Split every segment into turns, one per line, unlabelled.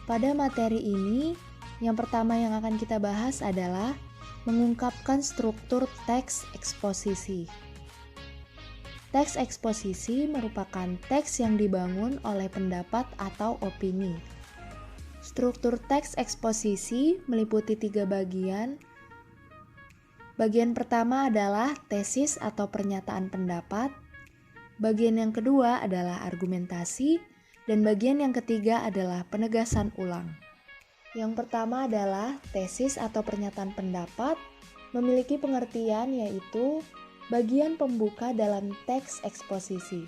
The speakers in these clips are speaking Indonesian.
Pada materi ini, yang pertama yang akan kita bahas adalah mengungkapkan struktur teks eksposisi. Teks eksposisi merupakan teks yang dibangun oleh pendapat atau opini. Struktur teks eksposisi meliputi 3 bagian. Bagian pertama adalah tesis atau pernyataan pendapat. Bagian yang kedua adalah argumentasi. Dan bagian yang ketiga adalah penegasan ulang. Yang pertama adalah tesis atau pernyataan pendapat, memiliki pengertian yaitu bagian pembuka dalam teks eksposisi.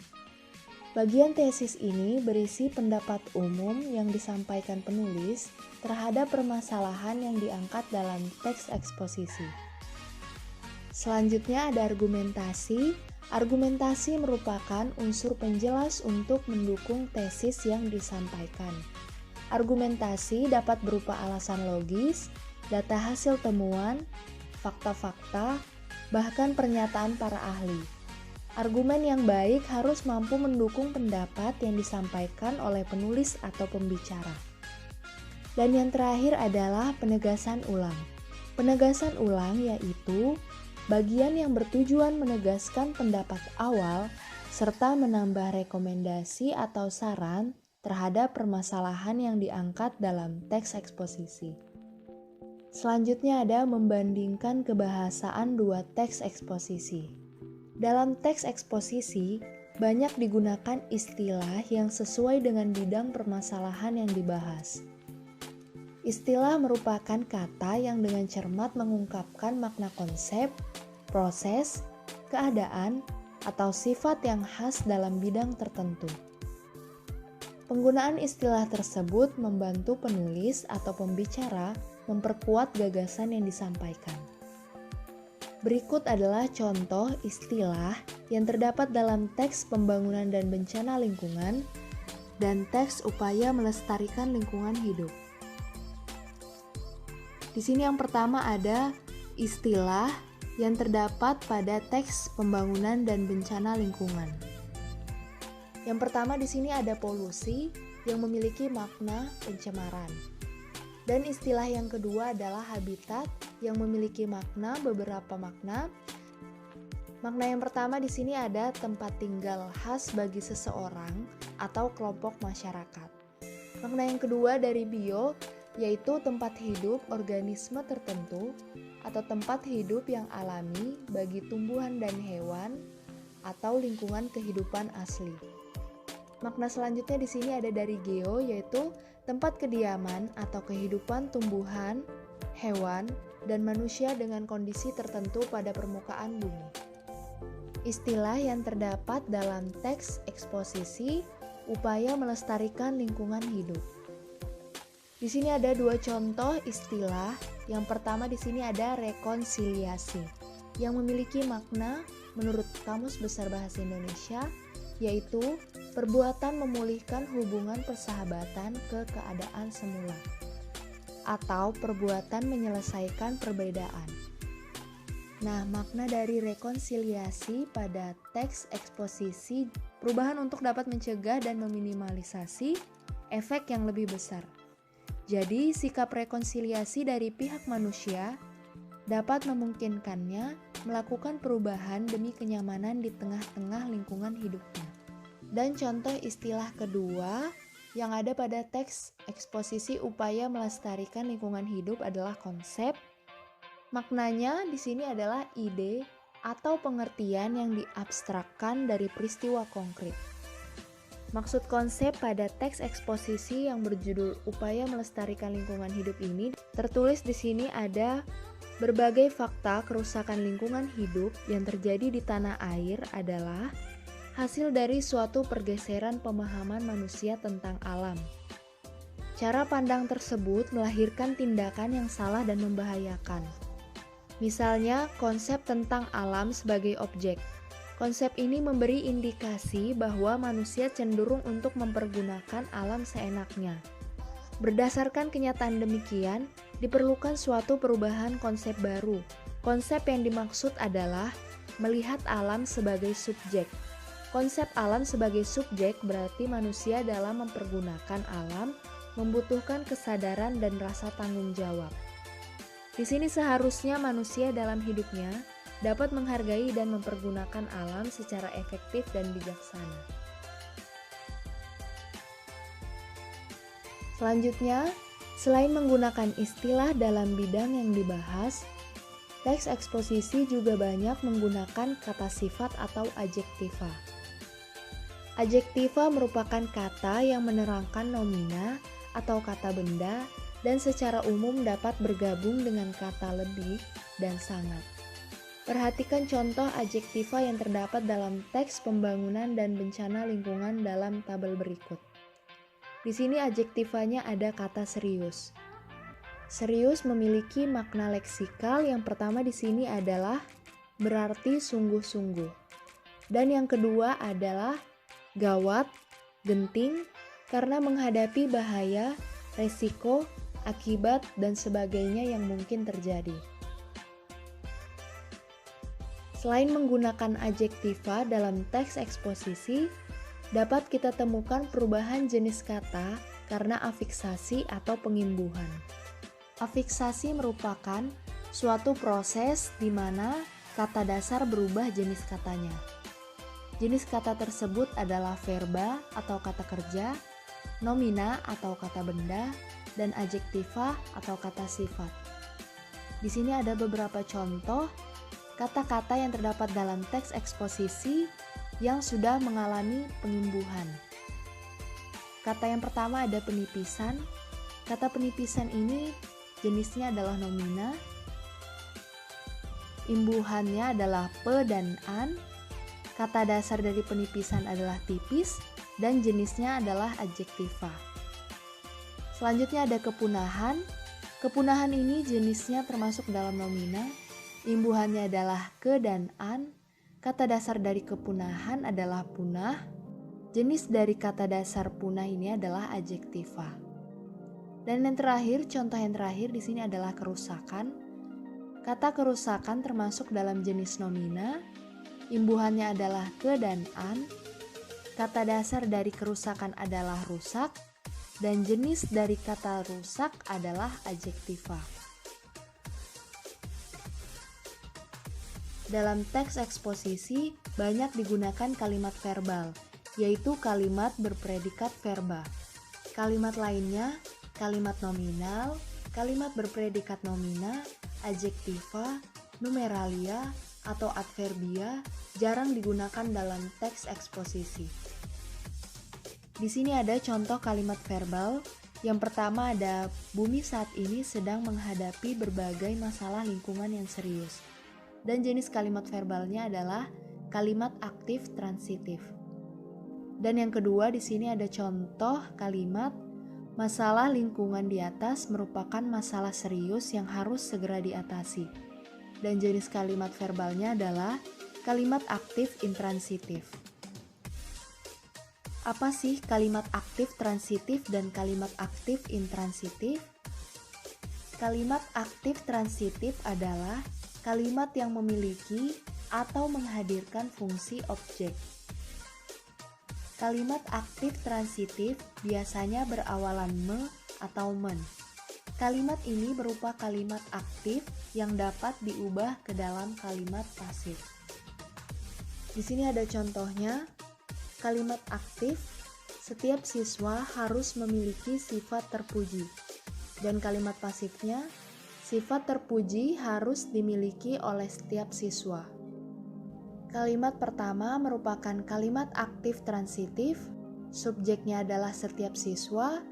Bagian tesis ini berisi pendapat umum yang disampaikan penulis terhadap permasalahan yang diangkat dalam teks eksposisi. Selanjutnya ada argumentasi. Argumentasi merupakan unsur penjelas untuk mendukung tesis yang disampaikan. Argumentasi dapat berupa alasan logis, data hasil temuan, fakta-fakta, bahkan pernyataan para ahli. Argumen yang baik harus mampu mendukung pendapat yang disampaikan oleh penulis atau pembicara. Dan yang terakhir adalah penegasan ulang. Penegasan ulang yaitu bagian yang bertujuan menegaskan pendapat awal serta menambah rekomendasi atau saran terhadap permasalahan yang diangkat dalam teks eksposisi. Selanjutnya ada membandingkan kebahasaan 2 teks eksposisi. Dalam teks eksposisi, banyak digunakan istilah yang sesuai dengan bidang permasalahan yang dibahas. Istilah merupakan kata yang dengan cermat mengungkapkan makna konsep, proses, keadaan, atau sifat yang khas dalam bidang tertentu. Penggunaan istilah tersebut membantu penulis atau pembicara memperkuat gagasan yang disampaikan. Berikut adalah contoh istilah yang terdapat dalam teks pembangunan dan bencana lingkungan dan teks upaya melestarikan lingkungan hidup. Di sini yang pertama ada istilah yang terdapat pada teks pembangunan dan bencana lingkungan. Yang pertama di sini ada polusi yang memiliki makna pencemaran. Dan istilah yang kedua adalah habitat yang memiliki beberapa makna. Makna yang pertama di sini ada tempat tinggal khas bagi seseorang atau kelompok masyarakat. Makna yang kedua dari bio yaitu tempat hidup organisme tertentu atau tempat hidup yang alami bagi tumbuhan dan hewan atau lingkungan kehidupan asli. Makna selanjutnya di sini ada dari geo yaitu tempat kediaman atau kehidupan tumbuhan, hewan, dan manusia dengan kondisi tertentu pada permukaan bumi. Istilah yang terdapat dalam teks eksposisi upaya melestarikan lingkungan hidup. Di sini ada 2 contoh istilah. Yang pertama di sini ada rekonsiliasi yang memiliki makna menurut Kamus Besar Bahasa Indonesia yaitu perbuatan memulihkan hubungan persahabatan ke keadaan semula atau perbuatan menyelesaikan perbedaan. Nah, makna dari rekonsiliasi pada teks eksposisi perubahan untuk dapat mencegah dan meminimalisasi efek yang lebih besar. Jadi, sikap rekonsiliasi dari pihak manusia dapat memungkinkannya melakukan perubahan demi kenyamanan di tengah-tengah lingkungan hidupnya. Dan contoh istilah kedua yang ada pada teks eksposisi upaya melestarikan lingkungan hidup adalah konsep. Maknanya di sini adalah ide atau pengertian yang diabstrakkan dari peristiwa konkret. Maksud konsep pada teks eksposisi yang berjudul Upaya Melestarikan Lingkungan Hidup ini tertulis di sini ada berbagai fakta kerusakan lingkungan hidup yang terjadi di tanah air adalah hasil dari suatu pergeseran pemahaman manusia tentang alam. Cara pandang tersebut melahirkan tindakan yang salah dan membahayakan. Misalnya, konsep tentang alam sebagai objek. Konsep ini memberi indikasi bahwa manusia cenderung untuk mempergunakan alam seenaknya. Berdasarkan kenyataan demikian, diperlukan suatu perubahan konsep baru. Konsep yang dimaksud adalah melihat alam sebagai subjek. Konsep alam sebagai subjek berarti manusia dalam mempergunakan alam membutuhkan kesadaran dan rasa tanggung jawab. Di sini seharusnya manusia dalam hidupnya dapat menghargai dan mempergunakan alam secara efektif dan bijaksana. Selanjutnya, selain menggunakan istilah dalam bidang yang dibahas, teks eksposisi juga banyak menggunakan kata sifat atau adjektiva. Adjektiva merupakan kata yang menerangkan nomina atau kata benda dan secara umum dapat bergabung dengan kata lebih dan sangat. Perhatikan contoh adjektiva yang terdapat dalam teks pembangunan dan bencana lingkungan dalam tabel berikut. Di sini adjektivanya ada kata serius. Serius memiliki makna leksikal. Yang pertama di sini adalah berarti sungguh-sungguh. Dan yang kedua adalah gawat, genting, karena menghadapi bahaya, resiko, akibat, dan sebagainya yang mungkin terjadi. Selain menggunakan adjektiva dalam teks eksposisi, dapat kita temukan perubahan jenis kata karena afiksasi atau pengimbuhan. Afiksasi merupakan suatu proses di mana kata dasar berubah jenis katanya. Jenis kata tersebut adalah verba atau kata kerja, nomina atau kata benda, dan adjektiva atau kata sifat. Di sini ada beberapa contoh kata-kata yang terdapat dalam teks eksposisi yang sudah mengalami pengimbuhan. Kata yang pertama ada penipisan. Kata penipisan ini jenisnya adalah nomina. Imbuhannya adalah pe dan an. Kata dasar dari penipisan adalah tipis dan jenisnya adalah adjektiva. Selanjutnya ada kepunahan. Kepunahan ini jenisnya termasuk dalam nomina. Imbuhannya adalah ke dan an. Kata dasar dari kepunahan adalah punah. Jenis dari kata dasar punah ini adalah adjektiva. Dan yang terakhir, contoh yang terakhir di sini adalah kerusakan. Kata kerusakan termasuk dalam jenis nomina. Imbuhannya adalah ke dan an. Kata dasar dari kerusakan adalah rusak. Dan jenis dari kata rusak adalah adjektiva. Dalam teks eksposisi banyak digunakan kalimat verbal, yaitu kalimat berpredikat verba. Kalimat lainnya, kalimat nominal, kalimat berpredikat nomina, adjektiva, numeralia, atau adverbia jarang digunakan dalam teks eksposisi. Di sini ada contoh kalimat verbal. Yang pertama ada bumi saat ini sedang menghadapi berbagai masalah lingkungan yang serius. Dan jenis kalimat verbalnya adalah kalimat aktif transitif. Dan yang kedua di sini ada contoh kalimat masalah lingkungan di atas merupakan masalah serius yang harus segera diatasi. Dan jenis kalimat verbalnya adalah kalimat aktif intransitif. Apa sih kalimat aktif transitif dan kalimat aktif intransitif? Kalimat aktif transitif adalah kalimat yang memiliki atau menghadirkan fungsi objek. Kalimat aktif transitif biasanya berawalan me atau men. Kalimat ini berupa kalimat aktif yang dapat diubah ke dalam kalimat pasif. Di sini ada contohnya. Kalimat aktif, setiap siswa harus memiliki sifat terpuji. Dan kalimat pasifnya, sifat terpuji harus dimiliki oleh setiap siswa. Kalimat pertama merupakan kalimat aktif transitif, subjeknya adalah setiap siswa,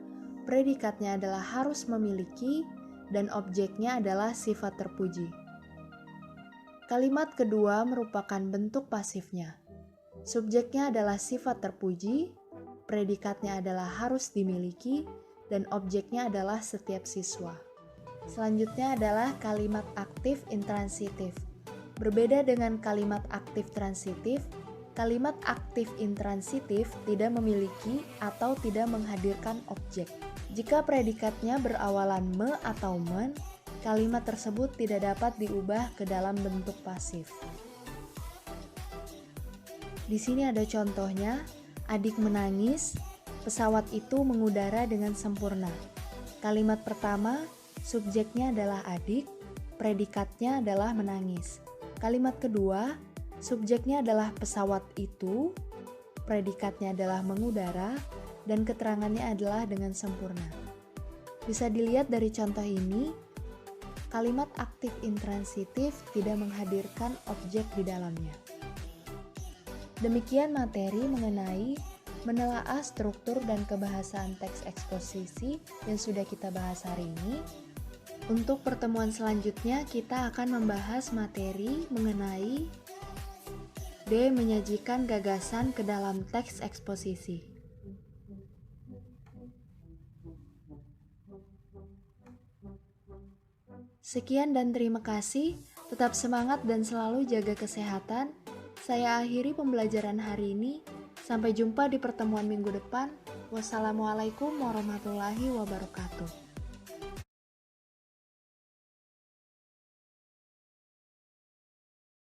predikatnya adalah harus memiliki, dan objeknya adalah sifat terpuji. Kalimat kedua merupakan bentuk pasifnya. Subjeknya adalah sifat terpuji, predikatnya adalah harus dimiliki, dan objeknya adalah setiap siswa. Selanjutnya adalah kalimat aktif intransitif. Berbeda dengan kalimat aktif transitif, kalimat aktif intransitif tidak memiliki atau tidak menghadirkan objek. Jika predikatnya berawalan me atau men, kalimat tersebut tidak dapat diubah ke dalam bentuk pasif. Di sini ada contohnya, adik menangis, Pesawat itu mengudara dengan sempurna. Kalimat pertama, subjeknya adalah adik, predikatnya adalah menangis. Kalimat kedua, subjeknya adalah pesawat itu, predikatnya adalah mengudara, dan keterangannya adalah dengan sempurna. Bisa dilihat dari contoh ini, kalimat aktif intransitif tidak menghadirkan objek di dalamnya. Demikian materi mengenai menelaah struktur dan kebahasaan teks eksposisi yang sudah kita bahas hari ini. Untuk pertemuan selanjutnya, kita akan membahas materi mengenai D. Menyajikan gagasan ke dalam teks eksposisi. Sekian dan terima kasih. Tetap semangat dan selalu jaga kesehatan. Saya akhiri pembelajaran hari ini. Sampai jumpa di pertemuan minggu depan. Wassalamualaikum warahmatullahi wabarakatuh.